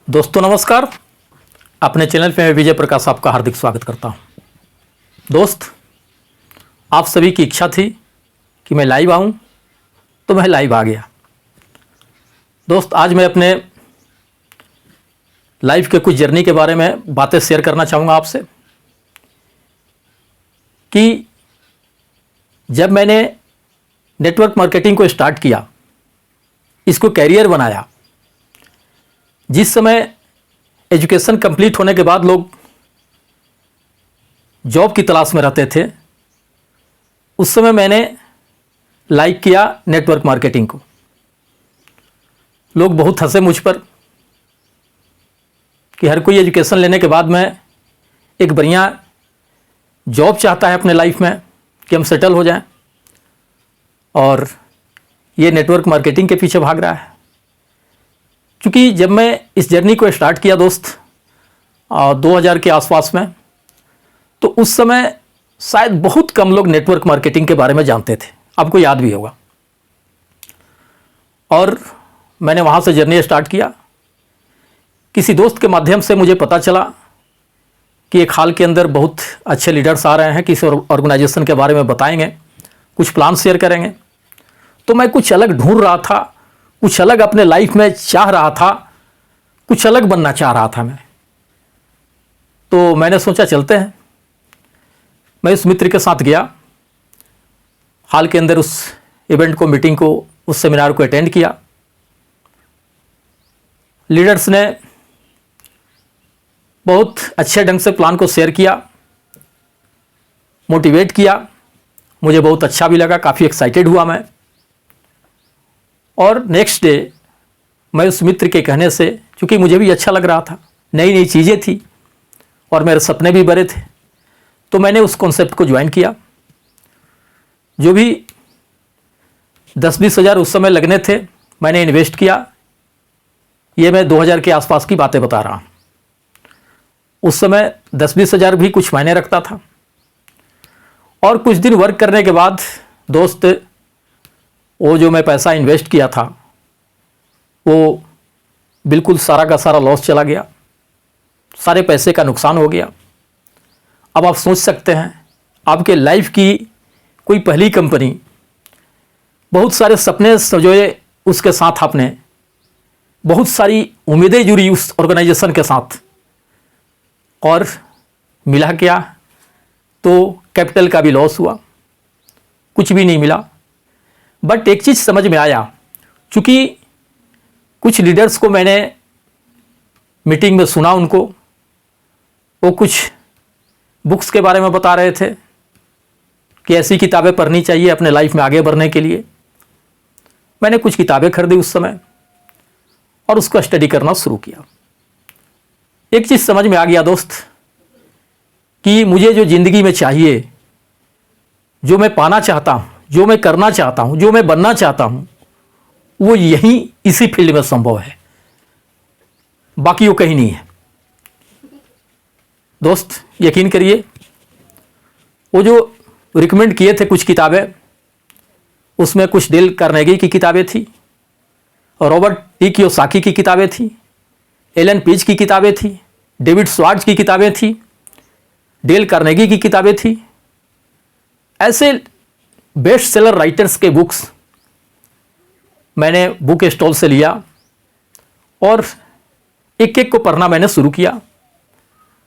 दोस्तों नमस्कार। अपने चैनल पे मैं विजय प्रकाश आपका हार्दिक स्वागत करता हूं। दोस्त, आप सभी की इच्छा थी कि मैं लाइव आऊं, तो मैं लाइव आ गया। दोस्त, आज मैं अपने लाइफ के कुछ जर्नी के बारे में बातें शेयर करना चाहूँगा आपसे कि जब मैंने नेटवर्क मार्केटिंग को स्टार्ट किया, इसको कैरियर बनाया, जिस समय एजुकेशन कंप्लीट होने के बाद लोग जॉब की तलाश में रहते थे, उस समय मैंने लाइक किया नेटवर्क मार्केटिंग को। लोग बहुत हंसे मुझ पर कि हर कोई एजुकेशन लेने के बाद में एक बढ़िया जॉब चाहता है अपने लाइफ में कि हम सेटल हो जाएं, और ये नेटवर्क मार्केटिंग के पीछे भाग रहा है। क्योंकि जब मैं इस जर्नी को स्टार्ट किया दोस्त 2000 के आसपास में, तो उस समय शायद बहुत कम लोग नेटवर्क मार्केटिंग के बारे में जानते थे, आपको याद भी होगा। और मैंने वहाँ से जर्नी स्टार्ट किया। किसी दोस्त के माध्यम से मुझे पता चला कि एक हाल के अंदर बहुत अच्छे लीडर्स आ रहे हैं, किसी ऑर्गेनाइजेशन के बारे में बताएंगे, कुछ प्लान शेयर करेंगे। तो मैं कुछ अलग ढूंढ रहा था, कुछ अलग अपने लाइफ में चाह रहा था, कुछ अलग बनना चाह रहा था मैं। तो मैंने सोचा चलते हैं। मैं उस मित्र के साथ गया, हाल के अंदर उस इवेंट को, मीटिंग को, उस सेमिनार को अटेंड किया। लीडर्स ने बहुत अच्छे ढंग से प्लान को शेयर किया, मोटिवेट किया। मुझे बहुत अच्छा भी लगा, काफ़ी एक्साइटेड हुआ मैं। और नेक्स्ट डे मैं उस मित्र के कहने से, चूँकि मुझे भी अच्छा लग रहा था, नई नई चीज़ें थी और मेरे सपने भी बड़े थे, तो मैंने उस कॉन्सेप्ट को ज्वाइन किया। जो भी 10-20 हज़ार उस समय लगने थे, मैंने इन्वेस्ट किया। ये मैं 2000 के आसपास की बातें बता रहा हूँ। उस समय 10-20 हज़ार भी कुछ मायने रखता था। और कुछ दिन वर्क करने के बाद दोस्त, वो जो मैं पैसा इन्वेस्ट किया था, वो बिल्कुल सारा का सारा लॉस चला गया, सारे पैसे का नुकसान हो गया। अब आप सोच सकते हैं, आपके लाइफ की कोई पहली कंपनी, बहुत सारे सपने सजोए उसके साथ, आपने बहुत सारी उम्मीदें जुड़ी उस ऑर्गेनाइजेशन के साथ, और मिला क्या? तो कैपिटल का भी लॉस हुआ, कुछ भी नहीं मिला। बट एक चीज़ समझ में आया, क्योंकि कुछ लीडर्स को मैंने मीटिंग में सुना, उनको वो कुछ बुक्स के बारे में बता रहे थे कि ऐसी किताबें पढ़नी चाहिए अपने लाइफ में आगे बढ़ने के लिए। मैंने कुछ किताबें खरीदी उस समय और उसको स्टडी करना शुरू किया। एक चीज़ समझ में आ गया दोस्त कि मुझे जो ज़िंदगी में चाहिए, जो मैं पाना चाहता हूँ, जो मैं करना चाहता हूँ, जो मैं बनना चाहता हूँ, वो यहीं इसी फील्ड में संभव है, बाकी वो कहीं नहीं है। दोस्त यकीन करिए, वो जो रिकमेंड किए थे कुछ किताबें, उसमें कुछ डेल कार्नेगी की किताबें थी, रॉबर्ट टी कियोसाकी की किताबें थी, एलन पेज की किताबें थी, डेविड स्वार्ट्ज की किताबें थी, डेल कार्नेगी की किताबें थी। ऐसे बेस्ट सेलर राइटर्स के बुक्स मैंने बुक स्टॉल से लिया और एक एक को पढ़ना मैंने शुरू किया।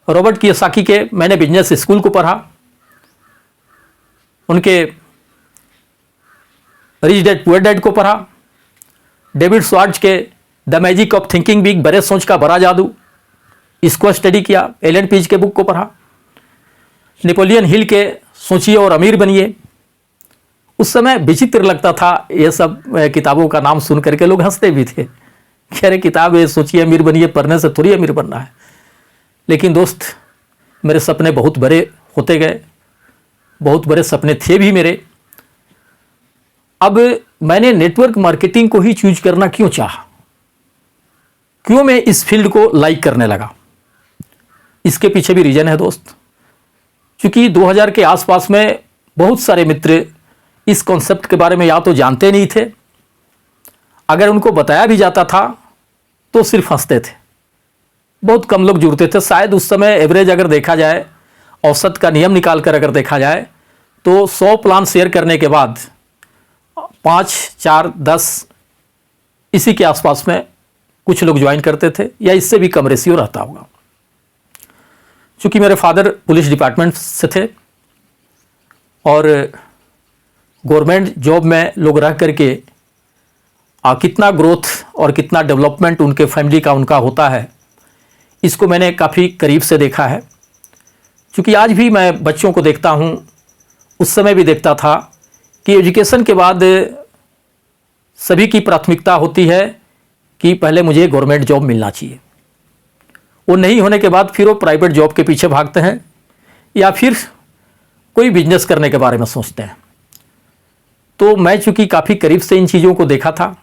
रॉबर्ट कियोसाकी के मैंने बिजनेस स्कूल को पढ़ा, उनके रिच डैड पुअर डैड को पढ़ा, डेविड स्वार्ट्ज के the magic of thinking big, बड़े सोच का बड़ा जादू, इसको स्टडी किया। एलन पेज के बुक को पढ़ा। नेपोलियन हिल के सोचिए और अमीर बनिए। उस समय विचित्र लगता था ये सब किताबों का नाम सुन करके, लोग हंसते भी थे कि अरे किताब है, सोचिए अमीर बनिए, पढ़ने से थोड़ी अमीर बनना है। लेकिन दोस्त, मेरे सपने बहुत बड़े होते गए, बहुत बड़े सपने थे भी मेरे। अब मैंने नेटवर्क मार्केटिंग को ही चूज करना क्यों चाहा, क्यों मैं इस फील्ड को लाइक करने लगा, इसके पीछे भी रीजन है दोस्त। क्योंकि 2000 के आसपास में बहुत सारे मित्र इस कॉन्सेप्ट के बारे में या तो जानते नहीं थे, अगर उनको बताया भी जाता था तो सिर्फ हंसते थे बहुत कम लोग जुड़ते थे। शायद उस समय एवरेज अगर देखा जाए, औसत का नियम निकाल कर अगर देखा जाए तो 100 प्लान शेयर करने के बाद 5, 4, 10 इसी के आसपास में कुछ लोग ज्वाइन करते थे, या इससे भी कम रेशियो रहता होगा। चूँकि मेरे फादर पुलिस डिपार्टमेंट से थे और गवर्नमेंट जॉब में लोग रह करके कितना ग्रोथ और कितना डेवलपमेंट उनके फैमिली का उनका होता है, इसको मैंने काफ़ी करीब से देखा है। क्योंकि आज भी मैं बच्चों को देखता हूँ, उस समय भी देखता था कि एजुकेशन के बाद सभी की प्राथमिकता होती है कि पहले मुझे गवर्नमेंट जॉब मिलना चाहिए। वो नहीं होने के बाद फिर वो प्राइवेट जॉब के पीछे भागते हैं या फिर कोई बिजनेस करने के बारे में सोचते हैं। तो मैं चूँकि काफ़ी करीब से इन चीज़ों को देखा था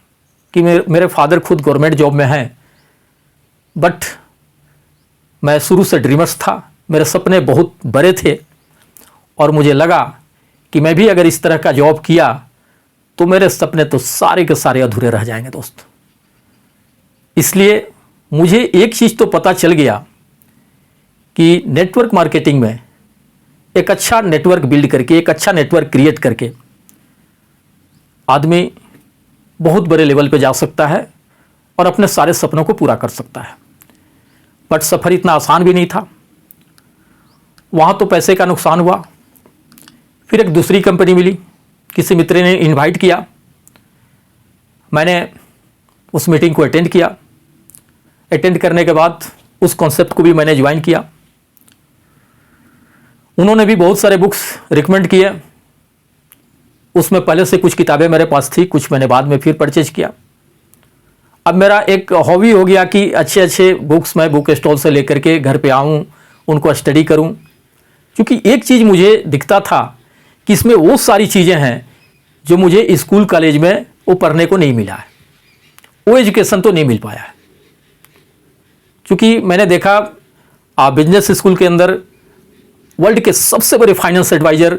कि मेरे फादर खुद गवर्नमेंट जॉब में हैं, बट मैं शुरू से ड्रीमर्स था, मेरे सपने बहुत बड़े थे और मुझे लगा कि मैं भी अगर इस तरह का जॉब किया तो मेरे सपने तो सारे के सारे अधूरे रह जाएंगे दोस्त। इसलिए मुझे एक चीज़ तो पता चल गया कि नेटवर्क मार्केटिंग में एक अच्छा नेटवर्क बिल्ड करके, एक अच्छा नेटवर्क क्रिएट करके आदमी बहुत बड़े लेवल पे जा सकता है और अपने सारे सपनों को पूरा कर सकता है। बट सफ़र इतना आसान भी नहीं था। वहाँ तो पैसे का नुकसान हुआ। फिर एक दूसरी कंपनी मिली, किसी मित्र ने इनवाइट किया, मैंने उस मीटिंग को अटेंड किया। अटेंड करने के बाद उस कॉन्सेप्ट को भी मैंने ज्वाइन किया। उन्होंने भी बहुत सारे बुक्स रिकमेंड किए। उसमें पहले से कुछ किताबें मेरे पास थी, कुछ मैंने बाद में फिर परचेज किया। अब मेरा एक हॉबी हो गया कि अच्छे अच्छे बुक्स मैं बुक स्टॉल से लेकर के घर पे आऊँ, उनको स्टडी करूँ। क्योंकि एक चीज़ मुझे दिखता था कि इसमें वो सारी चीज़ें हैं जो मुझे स्कूल कॉलेज में वो पढ़ने को नहीं मिला है, वो एजुकेशन तो नहीं मिल पाया है। क्योंकि मैंने देखा बिजनेस स्कूल के अंदर वर्ल्ड के सबसे बड़े फाइनेंस एडवाइज़र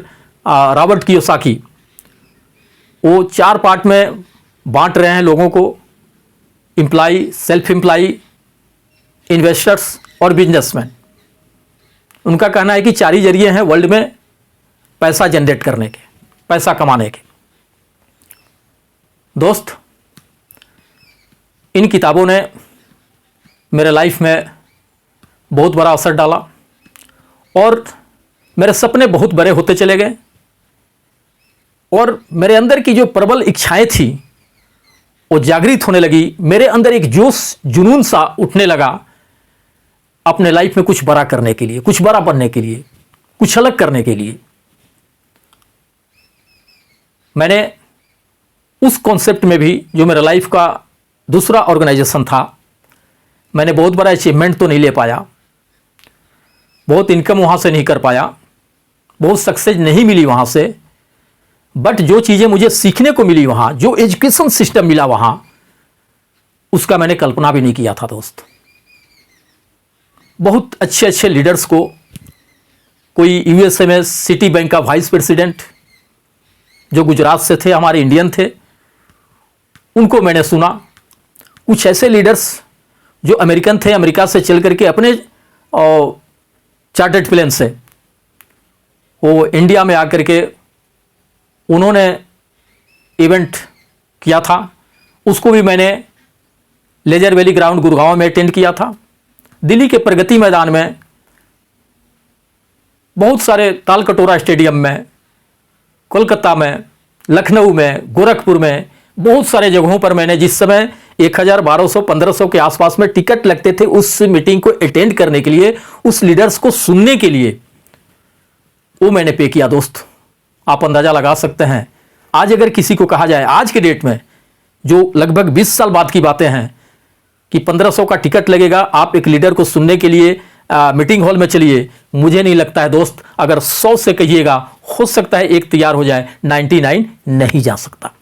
रॉबर्ट कियोसाकी, वो 4 पार्ट में बांट रहे हैं लोगों को, एम्प्लॉय, सेल्फ एम्प्लॉय, इन्वेस्टर्स और बिजनेसमैन। उनका कहना है कि 4 ही जरिए हैं वर्ल्ड में पैसा जनरेट करने के, पैसा कमाने के। दोस्त, इन किताबों ने मेरे लाइफ में बहुत बड़ा असर डाला और मेरे सपने बहुत बड़े होते चले गए और मेरे अंदर की जो प्रबल इच्छाएं थी वो जागृत होने लगी। मेरे अंदर एक जोश, जुनून सा उठने लगा अपने लाइफ में कुछ बड़ा करने के लिए, कुछ बड़ा बनने के लिए, कुछ अलग करने के लिए। मैंने उस कॉन्सेप्ट में भी, जो मेरा लाइफ का दूसरा ऑर्गेनाइजेशन था, मैंने बहुत बड़ा अचीवमेंट तो नहीं ले पाया, बहुत इनकम वहाँ से नहीं कर पाया, बहुत सक्सेस नहीं मिली वहाँ से, बट जो चीज़ें मुझे सीखने को मिली वहाँ, जो एजुकेशन सिस्टम मिला वहाँ, उसका मैंने कल्पना भी नहीं किया था दोस्त। बहुत अच्छे अच्छे लीडर्स को, कोई यूएसए में सिटी बैंक का वाइस प्रेसिडेंट जो गुजरात से थे, हमारे इंडियन थे, उनको मैंने सुना। कुछ ऐसे लीडर्स जो अमेरिकन थे, अमेरिका से चल करके अपने चार्टर्ड प्लेन से वो इंडिया में आकर के उन्होंने इवेंट किया था, उसको भी मैंने लेजर वैली ग्राउंड गुड़गांव में अटेंड किया था। दिल्ली के प्रगति मैदान में, बहुत सारे तालकटोरा स्टेडियम में, कोलकाता में, लखनऊ में, गोरखपुर में, बहुत सारे जगहों पर मैंने, जिस समय 1000, 1200, 1500 के आसपास में टिकट लगते थे उस मीटिंग को अटेंड करने के लिए, उस लीडर्स को सुनने के लिए, वो मैंने पे किया दोस्त। आप अंदाज़ा लगा सकते हैं, आज अगर किसी को कहा जाए, आज के डेट में जो लगभग 20 साल बाद की बातें हैं, कि 1500 का टिकट लगेगा, आप एक लीडर को सुनने के लिए मीटिंग हॉल में चलिए, मुझे नहीं लगता है दोस्त, अगर 100 से कहिएगा, हो सकता है एक तैयार हो जाए, 99 नहीं जा सकता।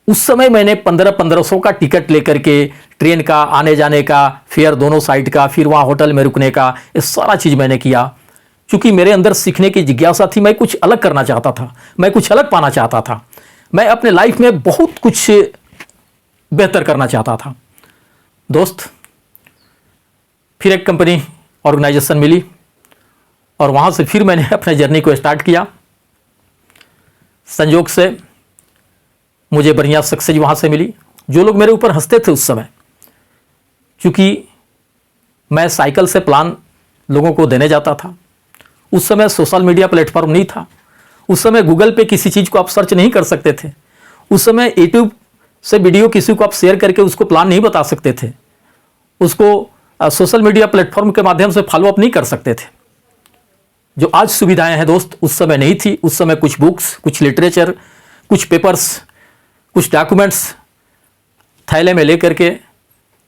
उस समय मैंने 1500 का टिकट लेकर के ट्रेन का आने जाने का, फेयर दोनों साइड का, फिर वहाँ होटल में रुकने का, ये सारा चीज़ मैंने किया। क्योंकि मेरे अंदर सीखने की जिज्ञासा थी, मैं कुछ अलग करना चाहता था, मैं कुछ अलग पाना चाहता था, मैं अपने लाइफ में बहुत कुछ बेहतर करना चाहता था। दोस्त, फिर एक कंपनी ऑर्गेनाइजेशन मिली और वहाँ से फिर मैंने अपने जर्नी को स्टार्ट किया। संयोग से मुझे बढ़िया सक्सेस वहाँ से मिली। जो लोग मेरे ऊपर हंसते थे उस समय, क्योंकि मैं साइकिल से प्लान लोगों को देने जाता था। उस समय सोशल मीडिया प्लेटफॉर्म नहीं था। उस समय गूगल पे किसी चीज़ को आप सर्च नहीं कर सकते थे। उस समय यूट्यूब से वीडियो किसी को आप शेयर करके उसको प्लान नहीं बता सकते थे। उसको सोशल मीडिया प्लेटफॉर्म के माध्यम से फॉलो अप नहीं कर सकते थे। जो आज सुविधाएं हैं दोस्त, उस समय नहीं थी। उस समय कुछ बुक्स, कुछ लिटरेचर, कुछ पेपर्स, कुछ डॉक्यूमेंट्स थैले में लेकर के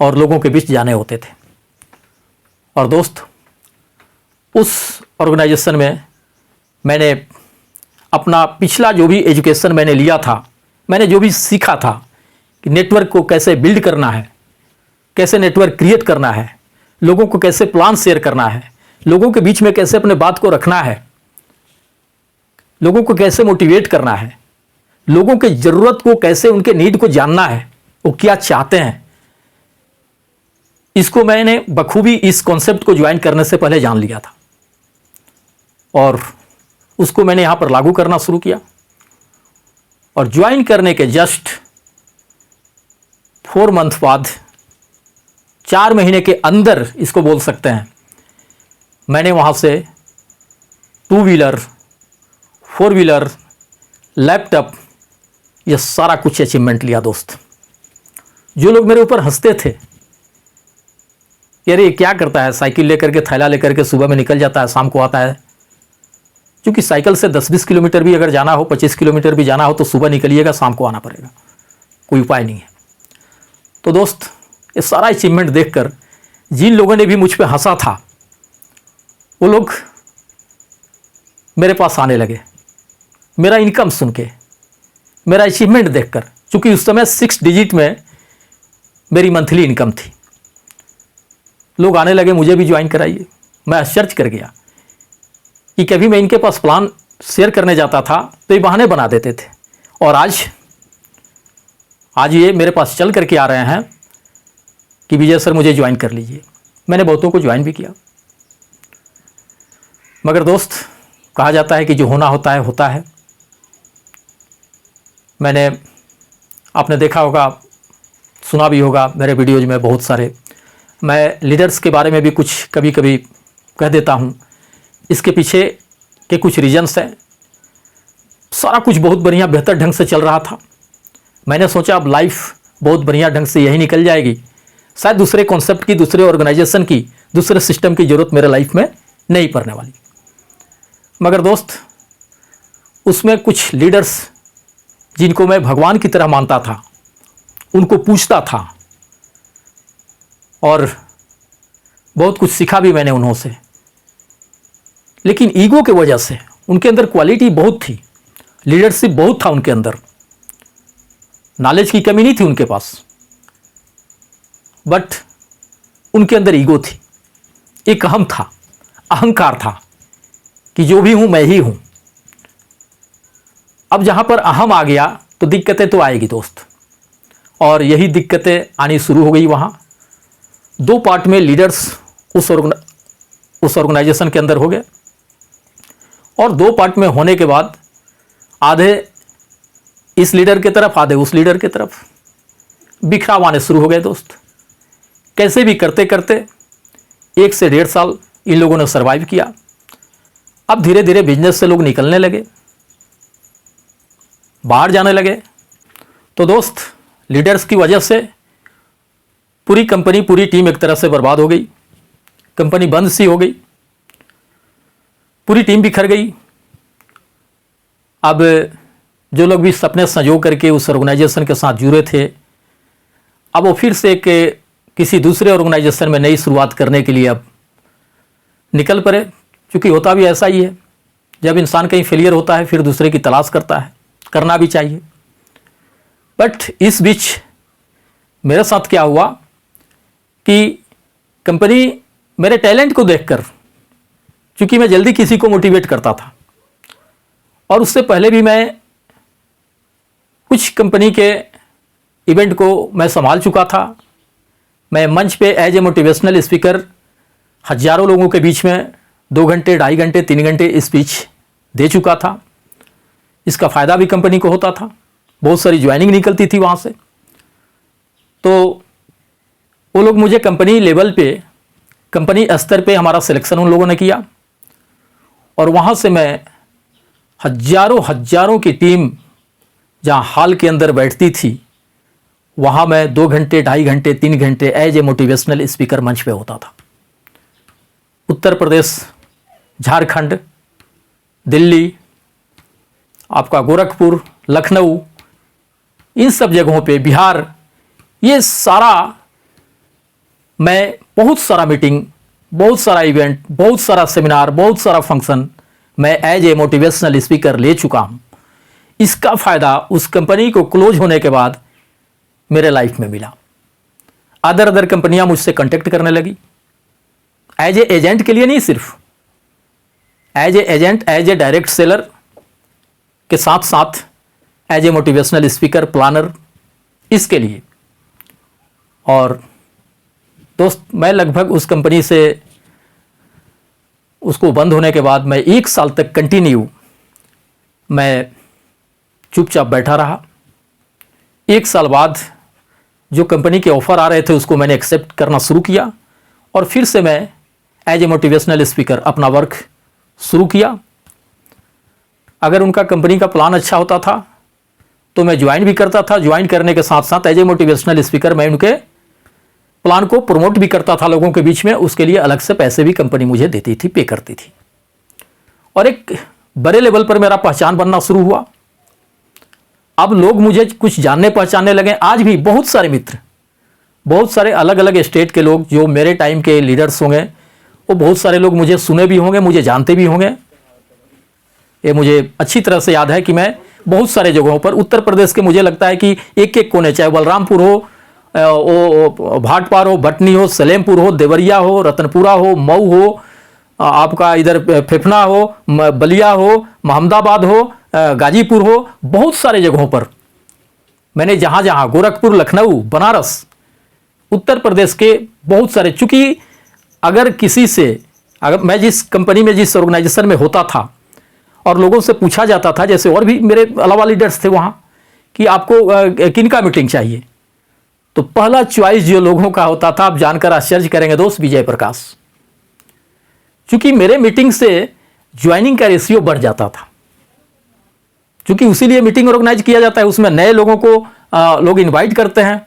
और लोगों के बीच जाने होते थे। और दोस्त, उस ऑर्गेनाइजेशन में मैंने अपना पिछला जो भी एजुकेशन मैंने लिया था, मैंने जो भी सीखा था कि नेटवर्क को कैसे बिल्ड करना है, कैसे नेटवर्क क्रिएट करना है, लोगों को कैसे प्लान शेयर करना है, लोगों के बीच में कैसे अपने बात को रखना है, लोगों को कैसे मोटिवेट करना है, लोगों के ज़रूरत को कैसे, उनके नीड को जानना है, वो क्या चाहते हैं, इसको मैंने बखूबी इस कॉन्सेप्ट को ज्वाइन करने से पहले जान लिया था और उसको मैंने यहाँ पर लागू करना शुरू किया। और ज्वाइन करने के जस्ट 4 मंथ बाद, 4 महीने के अंदर इसको बोल सकते हैं, मैंने वहाँ से 2 व्हीलर, 4 व्हीलर, लैपटॉप, ये सारा कुछ अचीवमेंट लिया दोस्त। जो लोग मेरे ऊपर हंसते थे, यार ये क्या करता है, साइकिल लेकर के, थैला लेकर के सुबह में निकल जाता है, शाम को आता है। क्योंकि साइकिल से 10-20 किलोमीटर भी अगर जाना हो, 25 किलोमीटर भी जाना हो तो सुबह निकलिएगा, शाम को आना पड़ेगा, कोई उपाय नहीं है। तो दोस्त, ये सारा अचीवमेंट देखकर जिन लोगों ने भी मुझ पे हंसा था, वो लोग मेरे पास आने लगे मेरा इनकम सुन के, मेरा अचीवमेंट देखकर। क्योंकि उस समय 6 डिजिट में मेरी मंथली इनकम थी। लोग आने लगे, मुझे भी ज्वाइन कराइए। मैं आश्चर्य कर गया कि कभी मैं इनके पास प्लान शेयर करने जाता था तो ये बहाने बना देते थे, और आज ये मेरे पास चल करके आ रहे हैं कि विजय सर मुझे ज्वाइन कर लीजिए। मैंने बहुतों को ज्वाइन भी किया। मगर दोस्त, कहा जाता है कि जो होना होता है। आपने देखा होगा, सुना भी होगा मेरे वीडियोज में बहुत सारे, मैं लीडर्स के बारे में भी कुछ कभी कभी कह देता हूँ। इसके पीछे के कुछ रीजन्स हैं। सारा कुछ बहुत बढ़िया बेहतर ढंग से चल रहा था। मैंने सोचा अब लाइफ बहुत बढ़िया ढंग से यही निकल जाएगी, शायद दूसरे कॉन्सेप्ट की, दूसरे ऑर्गेनाइजेशन की, दूसरे सिस्टम की ज़रूरत मेरे लाइफ में नहीं पड़ने वाली। मगर दोस्त, उसमें कुछ लीडर्स जिनको मैं भगवान की तरह मानता था, उनको पूछता था और बहुत कुछ सीखा भी मैंने उन्हों से। लेकिन ईगो की वजह से, उनके अंदर क्वालिटी बहुत थी, लीडरशिप बहुत था उनके अंदर, नॉलेज की कमी नहीं थी उनके पास, बट उनके अंदर ईगो थी, एक अहम था, अहंकार था कि जो भी हूं मैं ही हूं। अब जहां पर अहम आ गया तो दिक्कतें तो आएगी दोस्त, और यही दिक्कतें आनी शुरू हो गई। वहां 2 पार्ट में लीडर्स उस ऑर्गेनाइजेशन के अंदर हो गए, और 2 पार्ट में होने के बाद आधे इस लीडर की तरफ, आधे उस लीडर की तरफ बिखराव आने शुरू हो गए दोस्त। कैसे भी करते करते 1 से 1.5 साल इन लोगों ने सर्वाइव किया। अब धीरे धीरे बिजनेस से लोग निकलने लगे, बाहर जाने लगे। तो दोस्त, लीडर्स की वजह से पूरी कंपनी, पूरी टीम एक तरह से बर्बाद हो गई। कंपनी बंद सी हो गई, पूरी टीम बिखर गई। अब जो लोग भी सपने संजो करके उस ऑर्गेनाइजेशन के साथ जुड़े थे, अब वो फिर से किसी दूसरे ऑर्गेनाइजेशन में नई शुरुआत करने के लिए अब निकल पड़े। क्योंकि होता भी ऐसा ही है, जब इंसान कहीं फेलियर होता है फिर दूसरे की तलाश करता है, करना भी चाहिए। बट इस बीच मेरे साथ क्या हुआ कि कंपनी मेरे टैलेंट को देखकर, क्योंकि मैं जल्दी किसी को मोटिवेट करता था, और उससे पहले भी मैं कुछ कंपनी के इवेंट को मैं संभाल चुका था। मैं मंच पे एज ए मोटिवेशनल स्पीकर हजारों लोगों के बीच में 2 घंटे, 2.5 घंटे, 3 घंटे स्पीच दे चुका था। इसका फ़ायदा भी कंपनी को होता था, बहुत सारी ज्वाइनिंग निकलती थी वहाँ से। तो वो लोग मुझे कंपनी लेवल पे, कंपनी स्तर पे हमारा सिलेक्शन उन लोगों ने किया और वहाँ से मैं हजारों की टीम जहाँ हॉल के अंदर बैठती थी, वहाँ मैं 2 घंटे, 2.5 घंटे, 3 घंटे एज ए मोटिवेशनल स्पीकर मंच पे होता था। उत्तर प्रदेश, झारखंड, दिल्ली, आपका गोरखपुर, लखनऊ, इन सब जगहों पे, बिहार, ये सारा मैं बहुत सारा मीटिंग, बहुत सारा इवेंट, बहुत सारा सेमिनार, बहुत सारा फंक्शन मैं एज ए मोटिवेशनल स्पीकर ले चुका हूँ। इसका फ़ायदा उस कंपनी को क्लोज होने के बाद मेरे लाइफ में मिला। अदर कंपनियां मुझसे कांटेक्ट करने लगी, एज ए एजेंट के लिए नहीं, सिर्फ as a agent, as a direct seller के साथ साथ as a motivational speaker, planner, इसके लिए। और दोस्त, मैं लगभग उस कंपनी से, उसको बंद होने के बाद मैं 1 साल तक कंटिन्यू मैं चुपचाप बैठा रहा। 1 साल बाद जो कंपनी के ऑफ़र आ रहे थे उसको मैंने एक्सेप्ट करना शुरू किया और फिर से मैं एज ए मोटिवेशनल स्पीकर अपना वर्क शुरू किया। अगर उनका कंपनी का प्लान अच्छा होता था तो मैं ज्वाइन भी करता था। ज्वाइन करने के साथ साथ एज ए मोटिवेशनल स्पीकर मैं उनके प्लान को प्रमोट भी करता था लोगों के बीच में। उसके लिए अलग से पैसे भी कंपनी मुझे देती थी, पे करती थी। और एक बड़े लेवल पर मेरा पहचान बनना शुरू हुआ। अब लोग मुझे कुछ जानने पहचानने लगे। आज भी बहुत सारे मित्र, बहुत सारे अलग अलग स्टेट के लोग जो मेरे टाइम के लीडर्स होंगे, वो बहुत सारे लोग मुझे सुने भी होंगे, मुझे जानते भी होंगे। ये मुझे अच्छी तरह से याद है कि मैं बहुत सारे जगहों पर उत्तर प्रदेश के, मुझे लगता है कि एक एक कोने, चाहे बलरामपुर हो, भाटपार हो, भटनी हो, सलेमपुर हो, देवरिया हो, रतनपुरा हो, मऊ हो, आपका इधर फेफना हो, बलिया हो, महमदाबाद हो, गाजीपुर हो, बहुत सारे जगहों पर मैंने जहाँ जहाँ, गोरखपुर, लखनऊ, बनारस, उत्तर प्रदेश के बहुत सारे, चूंकि अगर किसी से, अगर मैं जिस कंपनी में, जिस ऑर्गेनाइजेशन में होता था और लोगों से पूछा जाता था, जैसे और भी मेरे अलावा लीडर्स थे वहाँ, कि आपको किनका मीटिंग चाहिए, तो पहला चॉइस जो लोगों का होता था, आप जानकर आश्चर्य करेंगे दोस्त, विजय प्रकाश। क्योंकि मेरे मीटिंग से ज्वाइनिंग का रेशियो बढ़ जाता था, क्योंकि उसी लिए मीटिंग ऑर्गेनाइज किया जाता है। उसमें नए लोगों को लोग इनवाइट करते हैं,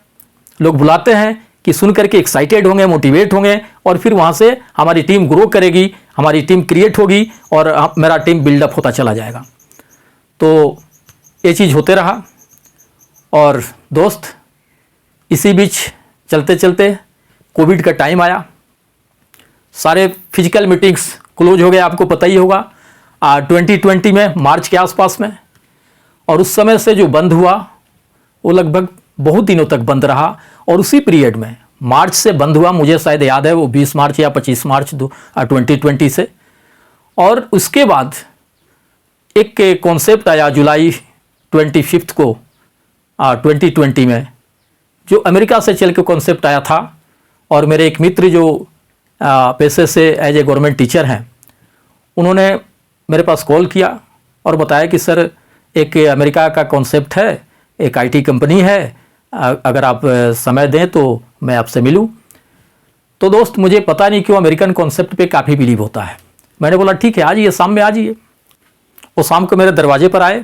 लोग बुलाते हैं कि सुन करके एक्साइटेड होंगे, मोटिवेट होंगे और फिर वहाँ से हमारी टीम ग्रो करेगी, हमारी टीम क्रिएट होगी और मेरा टीम बिल्डअप होता चला जाएगा। तो ये चीज़ होते रहा। और दोस्त, इसी बीच चलते चलते कोविड का टाइम आया, सारे फिजिकल मीटिंग्स क्लोज हो गए, आपको पता ही होगा 2020 में, मार्च के आसपास में। और उस समय से जो बंद हुआ वो लगभग बहुत दिनों तक बंद रहा। और उसी पीरियड में, मार्च से बंद हुआ, मुझे शायद याद है वो 20 मार्च या 25 मार्च 2020 से। और उसके बाद एक कॉन्सेप्ट आया जुलाई 25 को 2020 में, जो अमेरिका से चल के कॉन्सेप्ट आया था। और मेरे एक मित्र जो पेशे से एज ए गवर्नमेंट टीचर हैं, उन्होंने मेरे पास कॉल किया और बताया कि सर, एक अमेरिका का कॉन्सेप्ट है, एक आईटी कंपनी है, अगर आप समय दें तो मैं आपसे मिलूं। तो दोस्त, मुझे पता नहीं क्यों अमेरिकन कॉन्सेप्ट पे काफ़ी बिलीव होता है। मैंने बोला ठीक है, आ जाइए, शाम में आ जाइए। वो शाम को मेरे दरवाजे पर आए।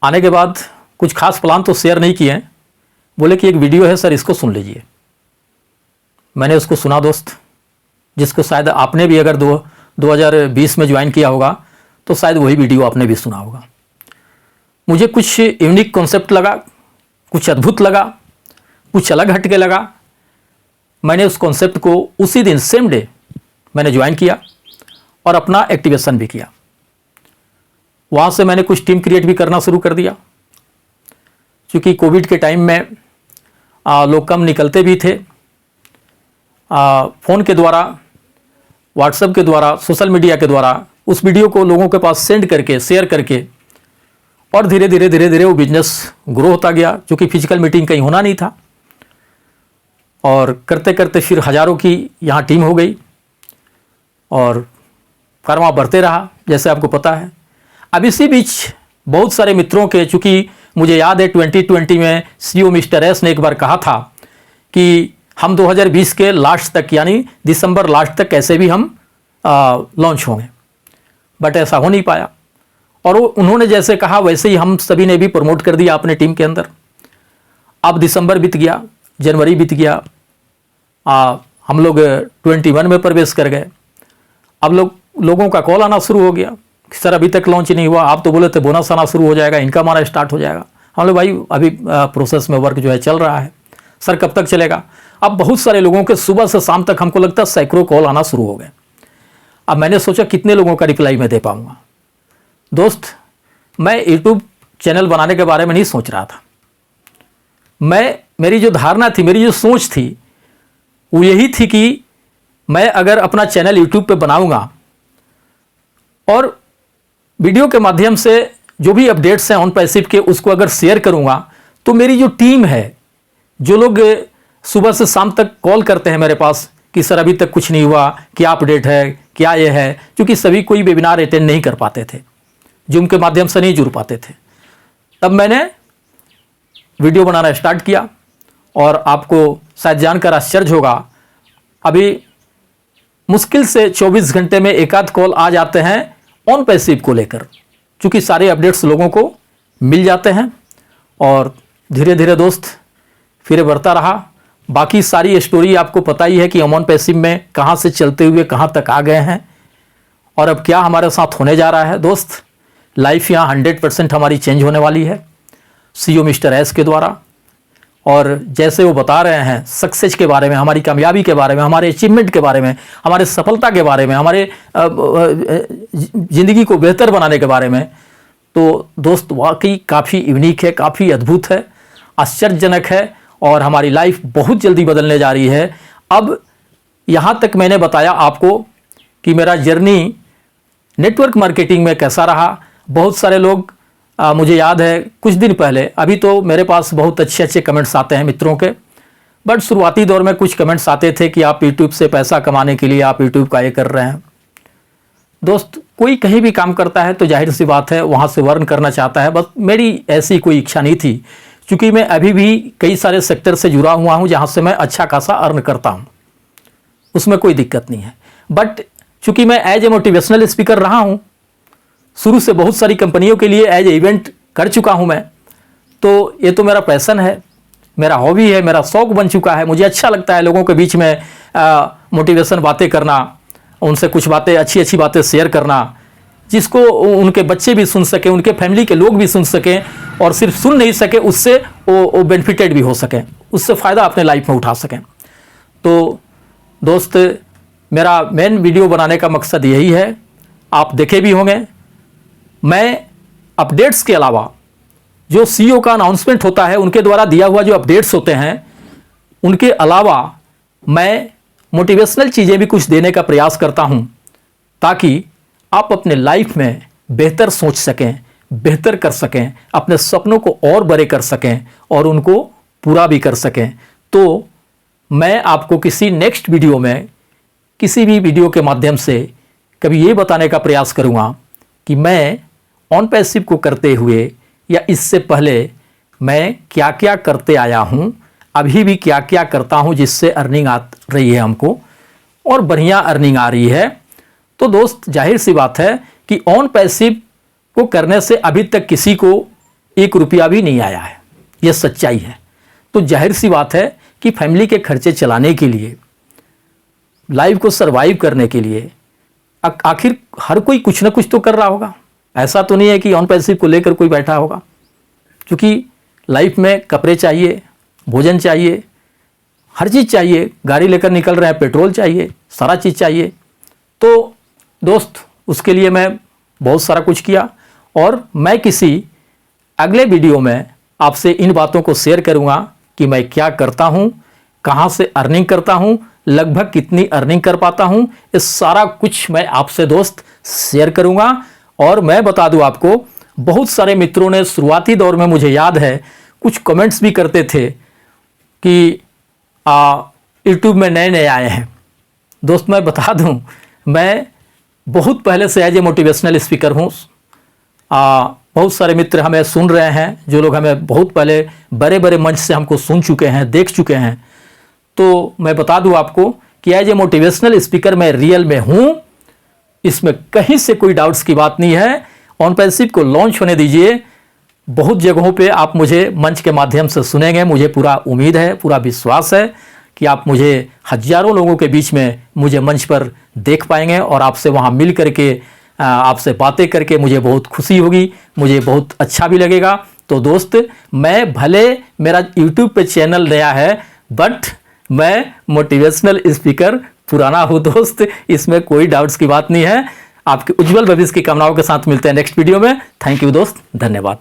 आने के बाद कुछ खास प्लान तो शेयर नहीं किए, बोले कि एक वीडियो है सर, इसको सुन लीजिए। मैंने उसको सुना दोस्त, जिसको शायद आपने भी अगर 2020 में ज्वाइन किया होगा तो शायद वही वीडियो आपने भी सुना होगा। मुझे कुछ यूनिक कॉन्सेप्ट लगा, कुछ अद्भुत लगा, कुछ अलग हटके लगा। मैंने उस कॉन्सेप्ट को उसी दिन, सेम डे मैंने ज्वाइन किया और अपना एक्टिवेशन भी किया। वहाँ से मैंने कुछ टीम क्रिएट भी करना शुरू कर दिया। क्योंकि कोविड के टाइम में लोग कम निकलते भी थे। फ़ोन के द्वारा, व्हाट्सएप के द्वारा, सोशल मीडिया के द्वारा उस वीडियो को लोगों के पास सेंड करके, शेयर करके, और धीरे धीरे वो बिजनेस ग्रो होता गया। क्योंकि फिजिकल मीटिंग कहीं होना नहीं था। और करते करते फिर हज़ारों की यहाँ टीम हो गई और कारवां बढ़ते रहा, जैसे आपको पता है। अब इसी बीच बहुत सारे मित्रों के, चूँकि मुझे याद है 2020 में CEO मिस्टर एस ने एक बार कहा था कि हम 2020 के लास्ट तक, यानी दिसंबर लास्ट तक कैसे भी हम लॉन्च होंगे, बट ऐसा हो नहीं पाया। और वो उन्होंने जैसे कहा वैसे ही हम सभी ने भी प्रमोट कर दिया अपने टीम के अंदर। अब दिसंबर बीत गया, जनवरी बीत गया, हम लोग 21 में प्रवेश कर गए। अब लोगों का कॉल आना शुरू हो गया कि सर अभी तक लॉन्च नहीं हुआ, आप तो बोले थे बोनस आना शुरू हो जाएगा, इनकम आना स्टार्ट हो जाएगा। हम लोग भाई अभी प्रोसेस में वर्क जो है चल रहा है, सर कब तक चलेगा। अब बहुत सारे लोगों के सुबह से शाम तक हमको लगता है सैकड़ों कॉल आना शुरू हो गए। अब मैंने सोचा कितने लोगों का रिप्लाई मैं दे पाऊंगा। दोस्त, मैं यूट्यूब चैनल बनाने के बारे में नहीं सोच रहा था। मेरी जो धारणा थी, मेरी जो सोच थी वो यही थी कि मैं अगर अपना चैनल यूट्यूब पे बनाऊंगा और वीडियो के माध्यम से जो भी अपडेट्स हैं ऑन पैसिव के उसको अगर शेयर करूंगा, तो मेरी जो टीम है, जो लोग सुबह से शाम तक कॉल करते हैं मेरे पास कि सर अभी तक कुछ नहीं हुआ, क्या अपडेट है, क्या ये है, क्योंकि सभी कोई वेबिनार अटेंड नहीं कर पाते थे, जूम के माध्यम से नहीं जुड़ पाते थे। तब मैंने वीडियो बनाना स्टार्ट किया और आपको शायद जानकर आश्चर्य होगा, अभी मुश्किल से 24 घंटे में एक आध कॉल आ जाते हैं ऑन पैसिव को लेकर, क्योंकि सारे अपडेट्स लोगों को मिल जाते हैं। और धीरे धीरे दोस्त फिर बढ़ता रहा। बाकी सारी स्टोरी आपको पता ही है कि हम ऑन पैसिव में कहाँ से चलते हुए कहाँ तक आ गए हैं और अब क्या हमारे साथ होने जा रहा है। दोस्त, लाइफ यहाँ 100% हमारी चेंज होने वाली है CEO मिस्टर एस के द्वारा। और जैसे वो बता रहे हैं सक्सेस के बारे में, हमारी कामयाबी के बारे में, हमारे अचीवमेंट के बारे में, हमारे सफलता के बारे में, हमारे ज़िंदगी को बेहतर बनाने के बारे में, तो दोस्त वाकई काफ़ी यूनिक है, काफ़ी अद्भुत है, आश्चर्यजनक है और हमारी लाइफ बहुत जल्दी बदलने जा रही है। अब यहाँ तक मैंने बताया आपको कि मेरा जर्नी नेटवर्क मार्केटिंग में कैसा रहा। बहुत सारे लोग मुझे याद है कुछ दिन पहले, अभी तो मेरे पास बहुत अच्छे कमेंट्स आते हैं मित्रों के, बट शुरुआती दौर में कुछ कमेंट्स आते थे कि आप यूट्यूब से पैसा कमाने के लिए आप यूट्यूब का ये कर रहे हैं। दोस्त, कोई कहीं भी काम करता है तो जाहिर सी बात है वहाँ से अर्न करना चाहता है, बस मेरी ऐसी कोई इच्छा नहीं थी, क्योंकि मैं अभी भी कई सारे सेक्टर से जुड़ा हुआ हूँ जहाँ से मैं अच्छा खासा अर्न करता हूँ, उसमें कोई दिक्कत नहीं है। बट चूँकि मैं एज ए मोटिवेशनल स्पीकर रहा हूँ, शुरू से बहुत सारी कंपनियों के लिए एज ए इवेंट कर चुका हूं मैं, तो ये तो मेरा पैशन है, मेरा हॉबी है, मेरा शौक बन चुका है। मुझे अच्छा लगता है लोगों के बीच में मोटिवेशन बातें करना, उनसे कुछ बातें, अच्छी बातें शेयर करना, जिसको उनके बच्चे भी सुन सकें, उनके फैमिली के लोग भी सुन सकें, और सिर्फ सुन नहीं सके उससे वो बेनिफिटेड भी हो सकें, उससे फ़ायदा अपने लाइफ में उठा सकें। तो दोस्त, मेरा मेन वीडियो बनाने का मकसद यही है, आप देखे भी होंगे। मैं अपडेट्स के अलावा जो CEO का अनाउंसमेंट होता है, उनके द्वारा दिया हुआ जो अपडेट्स होते हैं, उनके अलावा मैं मोटिवेशनल चीज़ें भी कुछ देने का प्रयास करता हूं, ताकि आप अपने लाइफ में बेहतर सोच सकें, बेहतर कर सकें, अपने सपनों को और बड़े कर सकें और उनको पूरा भी कर सकें। तो मैं आपको किसी नेक्स्ट वीडियो में, किसी भी वीडियो के माध्यम से कभी ये बताने का प्रयास करूँगा कि मैं ऑन पैसिव को करते हुए या इससे पहले मैं क्या क्या करते आया हूं, अभी भी क्या क्या करता हूं जिससे अर्निंग आ रही है हमको, और बढ़िया अर्निंग आ रही है। तो दोस्त, जाहिर सी बात है कि ऑन पैसिव को करने से अभी तक किसी को 1 रुपया भी नहीं आया है, यह सच्चाई है। तो जाहिर सी बात है कि फैमिली के खर्चे चलाने के लिए, लाइफ को सर्वाइव करने के लिए आखिर हर कोई कुछ ना कुछ तो कर रहा होगा। ऐसा तो नहीं है कि ऑन पैसिव को लेकर कोई बैठा होगा, क्योंकि लाइफ में कपड़े चाहिए, भोजन चाहिए, हर चीज़ चाहिए, गाड़ी लेकर निकल रहे हैं, पेट्रोल चाहिए, सारा चीज़ चाहिए। तो दोस्त, उसके लिए मैं बहुत सारा कुछ किया, और मैं किसी अगले वीडियो में आपसे इन बातों को शेयर करूंगा कि मैं क्या करता हूं, कहां से अर्निंग करता हूं, लगभग कितनी अर्निंग कर पाता हूं, ये सारा कुछ मैं आपसे दोस्त शेयर करूंगा। और मैं बता दूं आपको, बहुत सारे मित्रों ने शुरुआती दौर में, मुझे याद है, कुछ कमेंट्स भी करते थे कि यूट्यूब में नए नए आए हैं, दोस्त मैं बता दूं, मैं बहुत पहले से एज ए मोटिवेशनल स्पीकर हूँ। बहुत सारे मित्र हमें सुन रहे हैं, जो लोग हमें बहुत पहले बड़े बड़े मंच से हमको सुन चुके हैं, देख चुके हैं। तो मैं बता दूं आपको कि एज ए मोटिवेशनल स्पीकर मैं रियल में हूँ, इसमें कहीं से कोई डाउट्स की बात नहीं है। ऑन पैसिव को लॉन्च होने दीजिए, बहुत जगहों पे आप मुझे मंच के माध्यम से सुनेंगे। मुझे पूरा उम्मीद है, पूरा विश्वास है कि आप मुझे हजारों लोगों के बीच में मुझे मंच पर देख पाएंगे और आपसे वहाँ मिल करके आपसे बातें करके मुझे बहुत खुशी होगी, मुझे बहुत अच्छा भी लगेगा। तो दोस्त, मैं भले मेरा यूट्यूब पे चैनल नया है, बट मैं मोटिवेशनल स्पीकर पुराना हूँ दोस्त, इसमें कोई डाउट्स की बात नहीं है। आपके उज्जवल भविष्य की कामनाओं के साथ मिलते हैं नेक्स्ट वीडियो में। थैंक यू दोस्त, धन्यवाद।